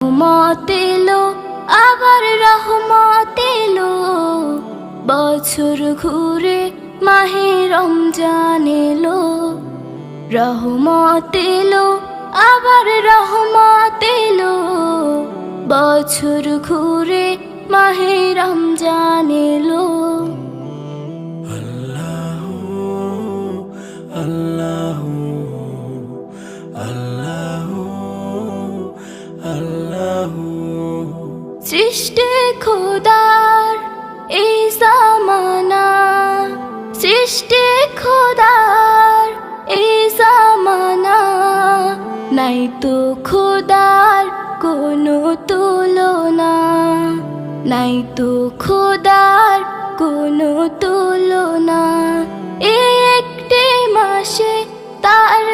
রহমত এলো, আবার রহমত এলো, বছর ঘুরে মাহে রমজান এলো। রহমত এলো, আবার রহমত এলো, বছর ঘুরে মাহে রমজান এলো। আল্লাহু আল্লাহু আল্লাহু আল্লাহু। সৃষ্টি খোদার এই জামানা, সৃষ্টি খোদার এই জামানা, নাই তো খোদার কোনো তুলনা, নাই তো খোদার কোনো তুলনা। এই একটি মাসে তার